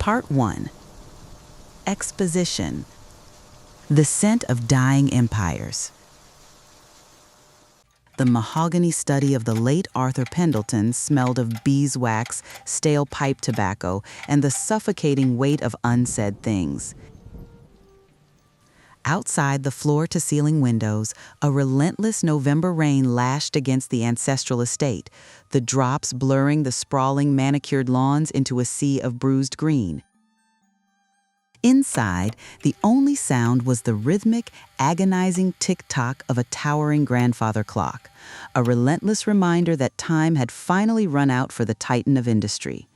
Part 1. Exposition. The Scent of Dying Empires. The mahogany study of the late Arthur Pendleton smelled of beeswax, stale pipe tobacco, and the suffocating weight of unsaid things. Outside the floor-to-ceiling windows, a relentless November rain lashed against the ancestral estate, the drops blurring the sprawling manicured lawns into a sea of bruised green. Inside, the only sound was the rhythmic, agonizing tick-tock of a towering grandfather clock, a relentless reminder that time had finally run out for the titan of industry.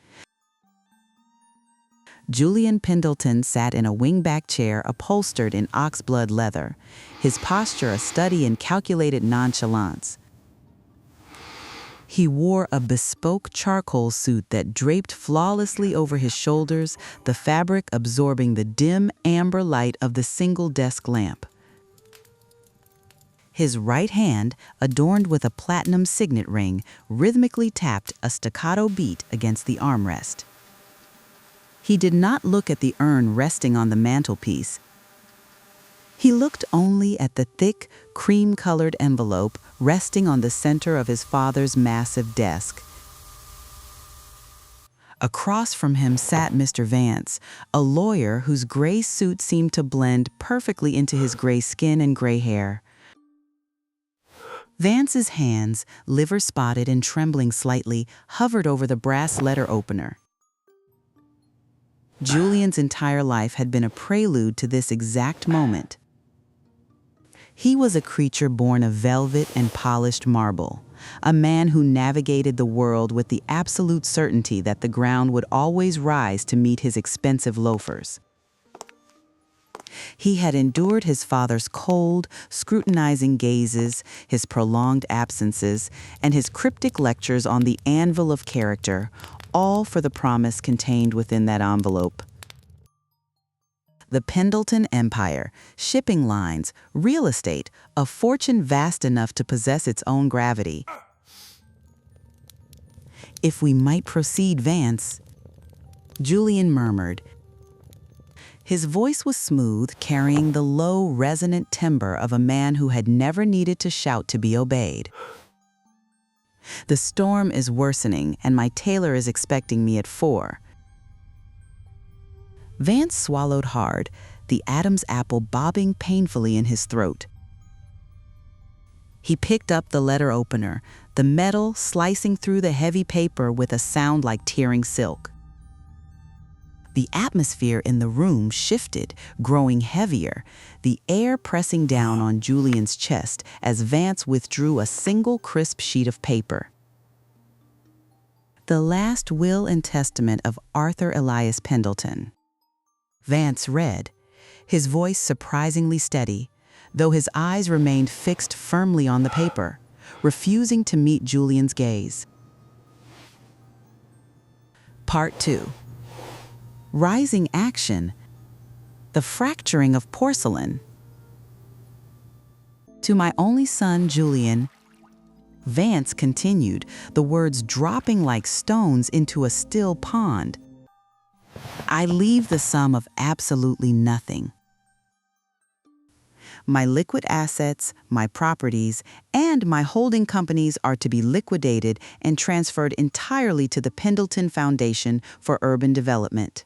Julian Pendelton sat in a wingback chair upholstered in oxblood leather, his posture a study in calculated nonchalance. He wore a bespoke charcoal suit that draped flawlessly over his shoulders, the fabric absorbing the dim amber light of the single desk lamp. His right hand, adorned with a platinum signet ring, rhythmically tapped a staccato beat against the armrest. He did not look at the urn resting on the mantelpiece. He looked only at the thick, cream-colored envelope resting on the center of his father's massive desk. Across from him sat Mr. Vance, a lawyer whose gray suit seemed to blend perfectly into his gray skin and gray hair. Vance's hands, liver-spotted and trembling slightly, hovered over the brass letter opener. Julian's entire life had been a prelude to this exact moment. He was a creature born of velvet and polished marble, a man who navigated the world with the absolute certainty that the ground would always rise to meet his expensive loafers. He had endured his father's cold, scrutinizing gazes, his prolonged absences, and his cryptic lectures on the anvil of character, all for the promise contained within that envelope. The Pendleton Empire, shipping lines, real estate, a fortune vast enough to possess its own gravity. "If we might proceed, Vance," Julian murmured. His voice was smooth, carrying the low, resonant timbre of a man who had never needed to shout to be obeyed. "The storm is worsening, and my tailor is expecting me at 4. Vance swallowed hard, the Adam's apple bobbing painfully in his throat. He picked up the letter opener, the metal slicing through the heavy paper with a sound like tearing silk. The atmosphere in the room shifted, growing heavier, the air pressing down on Julian's chest as Vance withdrew a single crisp sheet of paper. "The last will and testament of Arthur Elias Pendleton." Vance read, his voice surprisingly steady, though his eyes remained fixed firmly on the paper, refusing to meet Julian's gaze. Part 2. Rising action. The fracturing of Porcelain. "To my only son, Julian," Vance continued, the words dropping like stones into a still pond, "I leave the sum of absolutely nothing. My liquid assets, my properties, and my holding companies are to be liquidated and transferred entirely to the Pendleton Foundation for Urban Development.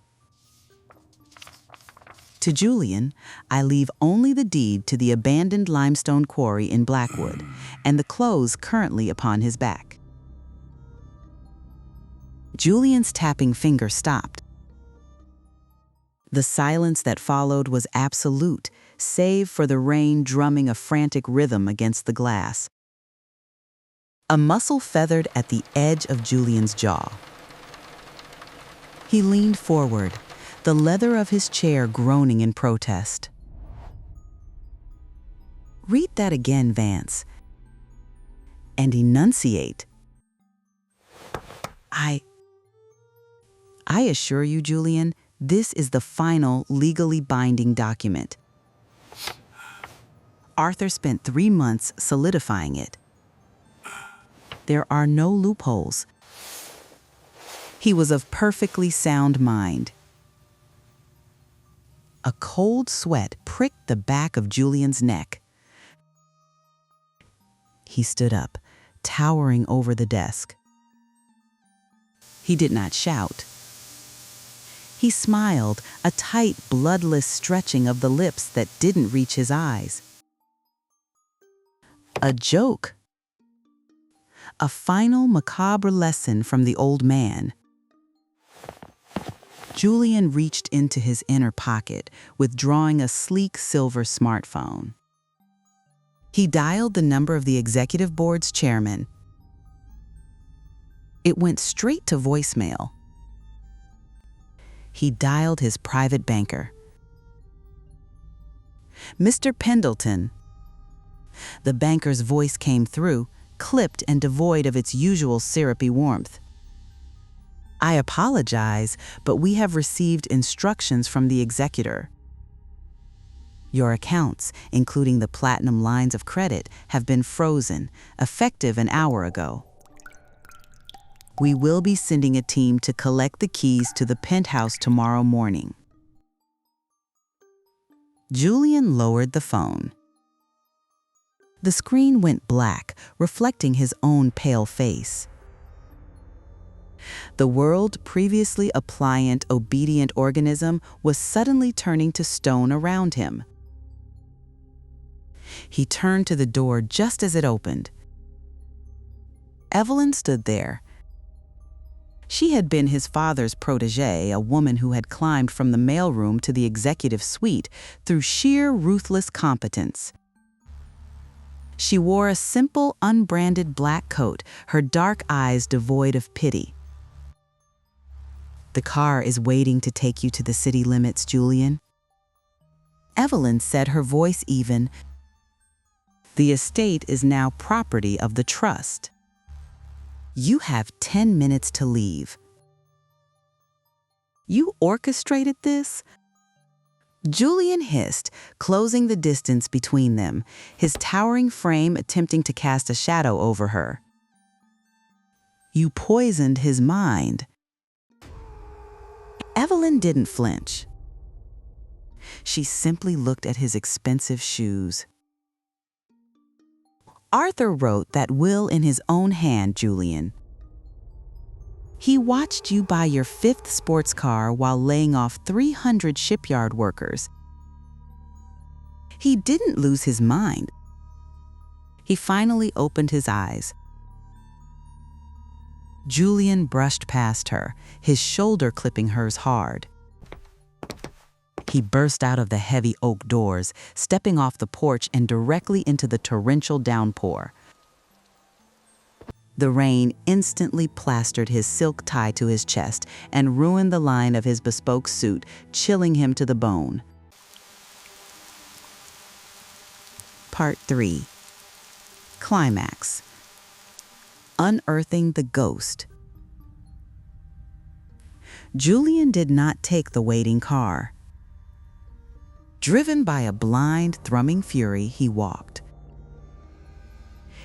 To Julian, I leave only the deed to the abandoned limestone quarry in Blackwood and the clothes currently upon his back." Julian's tapping finger stopped. The silence that followed was absolute, save for the rain drumming a frantic rhythm against the glass. A muscle feathered at the edge of Julian's jaw. He leaned forward, the leather of his chair groaning in protest. "Read that again, Vance, and enunciate." I assure you, Julian, this is the final, legally binding document. Arthur spent 3 months solidifying it. There are no loopholes. He was of perfectly sound mind. A cold sweat pricked the back of Julian's neck. He stood up, towering over the desk. He did not shout. He smiled, a tight, bloodless stretching of the lips that didn't reach his eyes. A joke. A final macabre lesson from the old man. Julian reached into his inner pocket, withdrawing a sleek silver smartphone. He dialed the number of the executive board's chairman. It went straight to voicemail. He dialed his private banker. "Mr. Pendelton." The banker's voice came through, clipped and devoid of its usual syrupy warmth. "I apologize, but we have received instructions from the executor. Your accounts, including the platinum lines of credit, have been frozen, effective an hour ago. We will be sending a team to collect the keys to the penthouse tomorrow morning." Julian lowered the phone. The screen went black, reflecting his own pale face. The world, previously a pliant, obedient organism, was suddenly turning to stone around him. He turned to the door just as it opened. Evelyn stood there. She had been his father's protégée, a woman who had climbed from the mailroom to the executive suite through sheer ruthless competence. She wore a simple, unbranded black coat, her dark eyes devoid of pity. "The car is waiting to take you to the city limits, Julian." Evelyn said, her voice even. "The estate is now property of the trust. You have 10 minutes to leave." "You orchestrated this?" Julian hissed, closing the distance between them, his towering frame attempting to cast a shadow over her. "You poisoned his mind." Evelyn didn't flinch. She simply looked at his expensive shoes. "Arthur wrote that will in his own hand, Julian. He watched you buy your 5th sports car while laying off 300 shipyard workers. He didn't lose his mind." He finally opened his eyes. Julian brushed past her, his shoulder clipping hers hard. He burst out of the heavy oak doors, stepping off the porch and directly into the torrential downpour. The rain instantly plastered his silk tie to his chest and ruined the line of his bespoke suit, chilling him to the bone. Part 3. Climax. Unearthing the ghost. Julian did not take the waiting car. Driven by a blind, thrumming fury, he walked.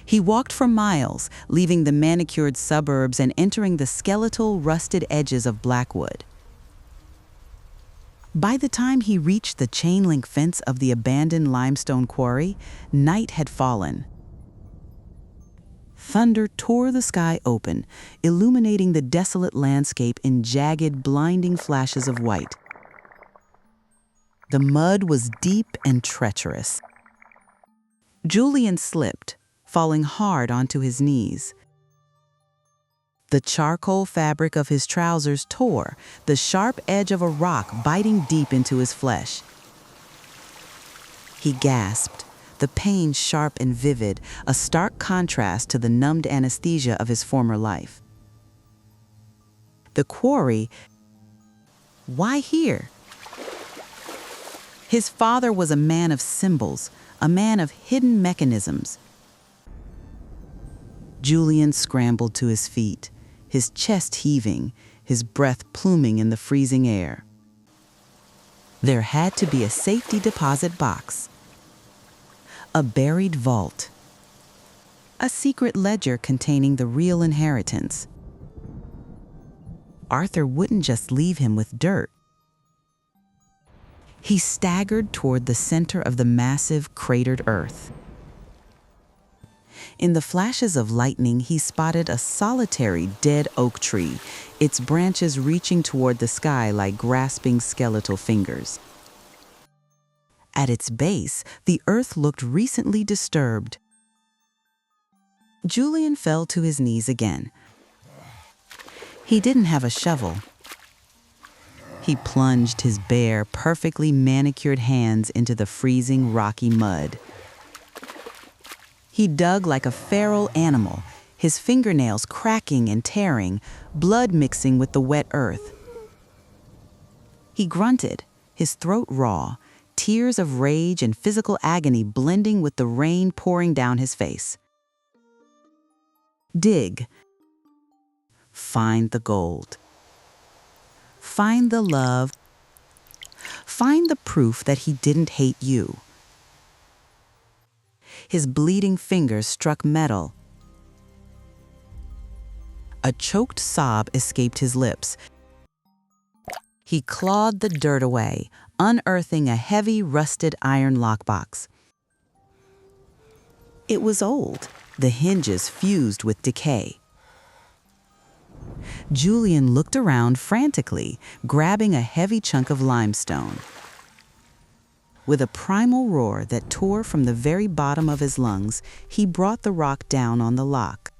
He walked for miles, leaving the manicured suburbs and entering the skeletal, rusted edges of Blackwood. By the time he reached the chain-link fence of the abandoned limestone quarry, night had fallen. Thunder tore the sky open, illuminating the desolate landscape in jagged, blinding flashes of white. The mud was deep and treacherous. Julian slipped, falling hard onto his knees. The charcoal fabric of his trousers tore, the sharp edge of a rock biting deep into his flesh. He gasped, the pain sharp and vivid, a stark contrast to the numbed anesthesia of his former life. The quarry? Why here? His father was a man of symbols, a man of hidden mechanisms. Julian scrambled to his feet, his chest heaving, his breath pluming in the freezing air. There had to be a safety deposit box. A buried vault. A secret ledger containing the real inheritance. Arthur wouldn't just leave him with dirt. He staggered toward the center of the massive, cratered earth. In the flashes of lightning, he spotted a solitary dead oak tree, its branches reaching toward the sky like grasping skeletal fingers. At its base, the earth looked recently disturbed. Julian fell to his knees again. He didn't have a shovel. He plunged his bare, perfectly manicured hands into the freezing, rocky mud. He dug like a feral animal, his fingernails cracking and tearing, blood mixing with the wet earth. He grunted, his throat raw, tears of rage and physical agony blending with the rain pouring down his face. Dig. Find the gold. Find the love. Find the proof that he didn't hate you. His bleeding fingers struck metal. A choked sob escaped his lips. He clawed the dirt away, unearthing a heavy, rusted iron lockbox. It was old, the hinges fused with decay. Julian looked around frantically, grabbing a heavy chunk of limestone. With a primal roar that tore from the very bottom of his lungs, he brought the rock down on the lock.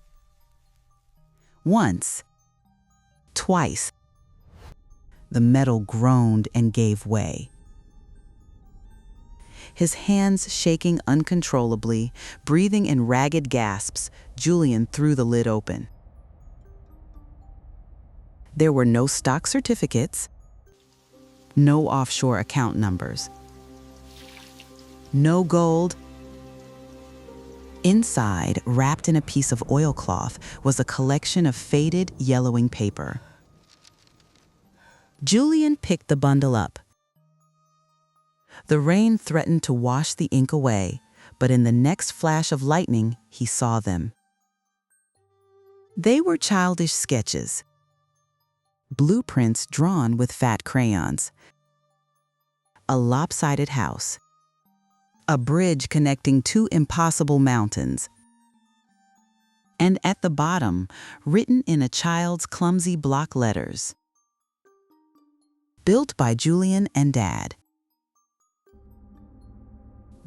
Once, twice, the metal groaned and gave way. His hands shaking uncontrollably, breathing in ragged gasps, Julian threw the lid open. There were no stock certificates, no offshore account numbers, no gold. Inside, wrapped in a piece of oilcloth, was a collection of faded, yellowing paper. Julian picked the bundle up. The rain threatened to wash the ink away, but in the next flash of lightning, he saw them. They were childish sketches, blueprints drawn with fat crayons. A lopsided house, a bridge connecting two impossible mountains, and at the bottom, written in a child's clumsy block letters, built by Julian and Dad.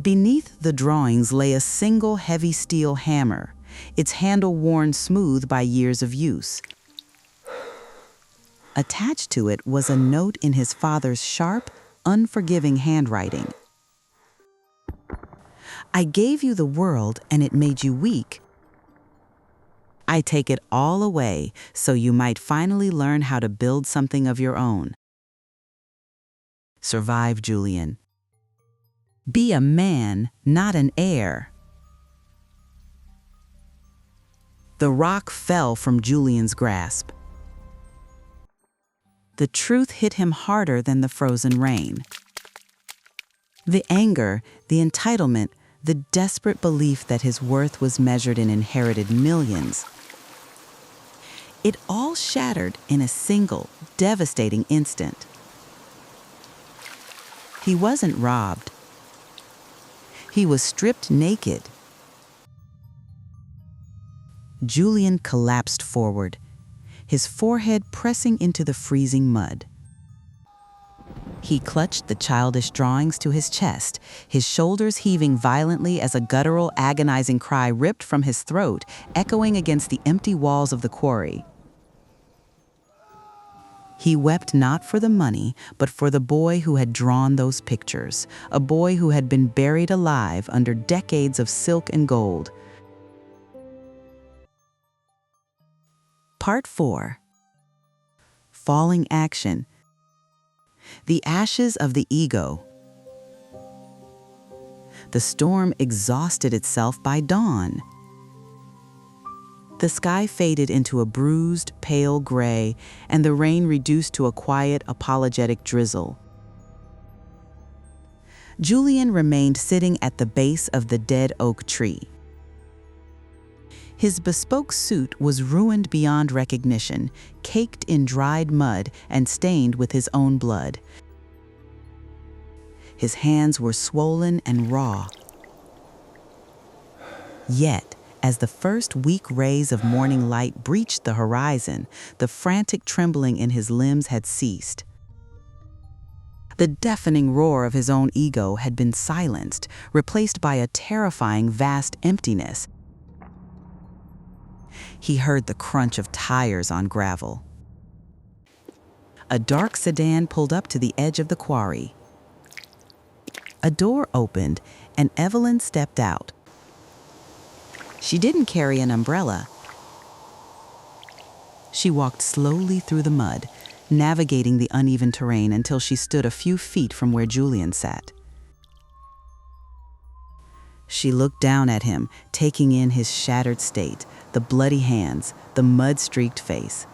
Beneath the drawings lay a single heavy steel hammer, its handle worn smooth by years of use. Attached to it was a note in his father's sharp, unforgiving handwriting. I gave you the world and it made you weak. I take it all away so you might finally learn how to build something of your own. Survive, Julian. Be a man, not an heir. The rock fell from Julian's grasp. The truth hit him harder than the frozen rain. The anger, the entitlement, the desperate belief that his worth was measured in inherited millions. It all shattered in a single, devastating instant. He wasn't robbed. He was stripped naked. Julian collapsed forward, his forehead pressing into the freezing mud. He clutched the childish drawings to his chest, his shoulders heaving violently as a guttural, agonizing cry ripped from his throat, echoing against the empty walls of the quarry. He wept not for the money, but for the boy who had drawn those pictures, a boy who had been buried alive under decades of silk and gold. Part 4. Falling action. The ashes of the ego. The storm exhausted itself by dawn. The sky faded into a bruised, pale gray, and the rain reduced to a quiet, apologetic drizzle. Julian remained sitting at the base of the dead oak tree. His bespoke suit was ruined beyond recognition, caked in dried mud and stained with his own blood. His hands were swollen and raw. Yet, as the first weak rays of morning light breached the horizon, the frantic trembling in his limbs had ceased. The deafening roar of his own ego had been silenced, replaced by a terrifying vast emptiness. He heard the crunch of tires on gravel. A dark sedan pulled up to the edge of the quarry. A door opened, and Evelyn stepped out. She didn't carry an umbrella. She walked slowly through the mud, navigating the uneven terrain until she stood a few feet from where Julian sat. She looked down at him, taking in his shattered state, the bloody hands, the mud-streaked face.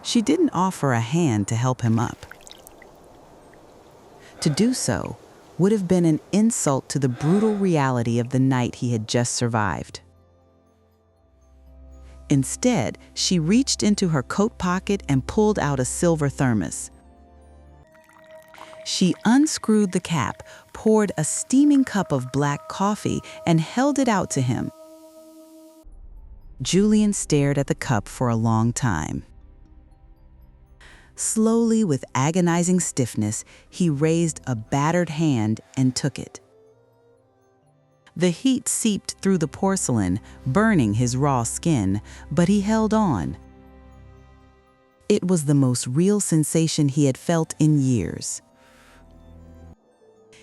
She didn't offer a hand to help him up. To do so would have been an insult to the brutal reality of the night he had just survived. Instead, she reached into her coat pocket and pulled out a silver thermos. She unscrewed the cap, poured a steaming cup of black coffee, and held it out to him. Julian stared at the cup for a long time. Slowly, with agonizing stiffness, he raised a battered hand and took it. The heat seeped through the porcelain, burning his raw skin, but he held on. It was the most real sensation he had felt in years.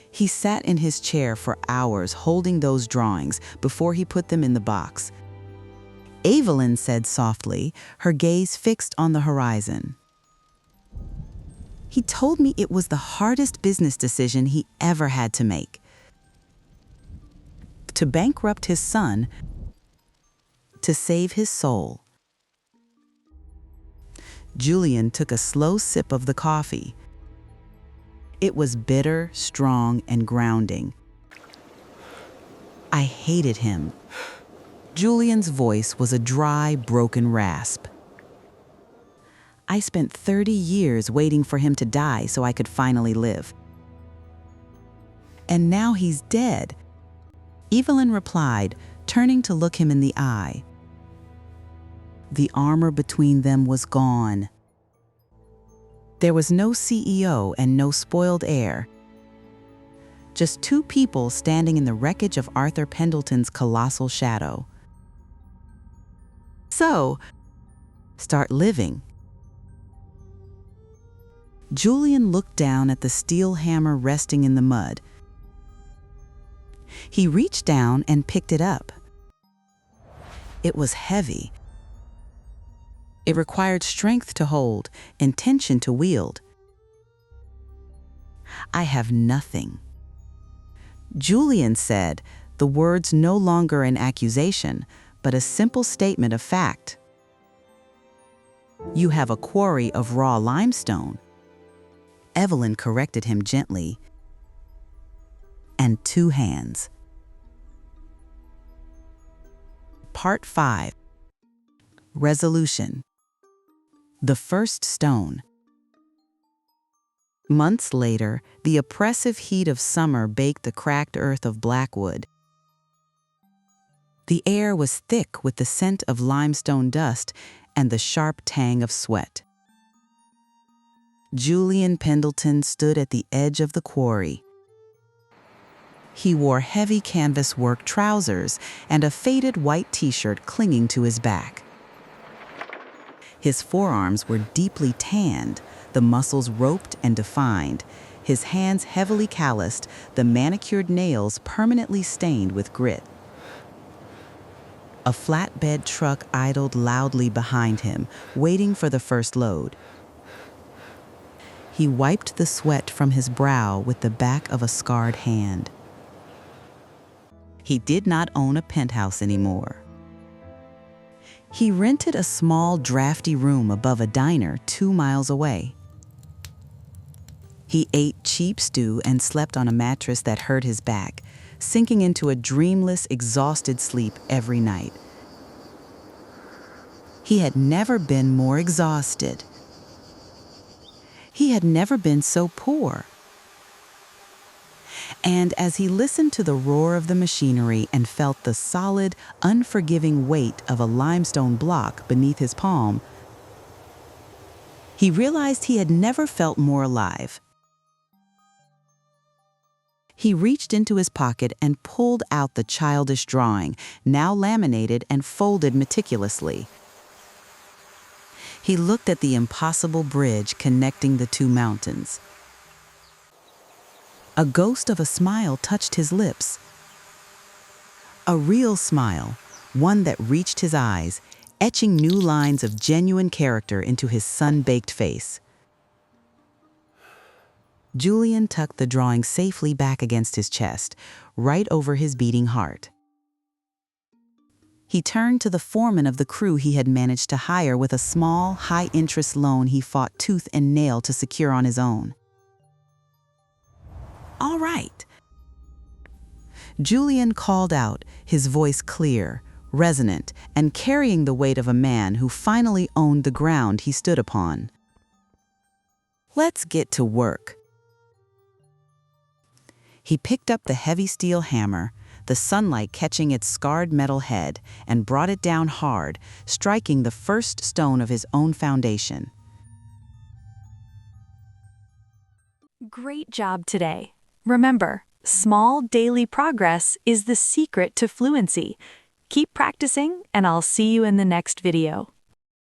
He sat in his chair for hours holding those drawings before he put them in the box. Evelyn said softly, her gaze fixed on the horizon. He told me it was the hardest business decision he ever had to make. To bankrupt his son, to save his soul. Julian took a slow sip of the coffee. It was bitter, strong, and grounding. I hated him. Julian's voice was a dry, broken rasp. I spent 30 years waiting for him to die so I could finally live. And now he's dead. Evelyn replied, turning to look him in the eye. The armor between them was gone. There was no CEO and no spoiled heir. Just two people standing in the wreckage of Arthur Pendleton's colossal shadow. So, start living. Julian looked down at the steel hammer resting in the mud. He reached down and picked it up. It was heavy. It required strength to hold, intention to wield. I have nothing. Julian said, the words no longer an accusation, but a simple statement of fact. You have a quarry of raw limestone. Evelyn corrected him gently. And two hands. Part 5. Resolution. The first stone. Months later, the oppressive heat of summer baked the cracked earth of Blackwood. The air was thick with the scent of limestone dust and the sharp tang of sweat. Julian Pendelton stood at the edge of the quarry. He wore heavy canvas work trousers and a faded white t-shirt clinging to his back. His forearms were deeply tanned, the muscles roped and defined, his hands heavily calloused, the manicured nails permanently stained with grit. A flatbed truck idled loudly behind him, waiting for the first load. He wiped the sweat from his brow with the back of a scarred hand. He did not own a penthouse anymore. He rented a small, drafty room above a diner 2 miles away. He ate cheap stew and slept on a mattress that hurt his back, sinking into a dreamless, exhausted sleep every night. He had never been more exhausted. He had never been so poor. And as he listened to the roar of the machinery and felt the solid, unforgiving weight of a limestone block beneath his palm, he realized he had never felt more alive. He reached into his pocket and pulled out the childish drawing, now laminated and folded meticulously. He looked at the impossible bridge connecting the two mountains. A ghost of a smile touched his lips. A real smile, one that reached his eyes, etching new lines of genuine character into his sun-baked face. Julian tucked the drawing safely back against his chest, right over his beating heart. He turned to the foreman of the crew he had managed to hire with a small, high-interest loan he fought tooth and nail to secure on his own. "All right," Julian called out, his voice clear, resonant, and carrying the weight of a man who finally owned the ground he stood upon. "Let's get to work." He picked up the heavy steel hammer, the sunlight catching its scarred metal head, and brought it down hard, striking the first stone of his own foundation. Great job today. Remember, small daily progress is the secret to fluency. Keep practicing, and I'll see you in the next video.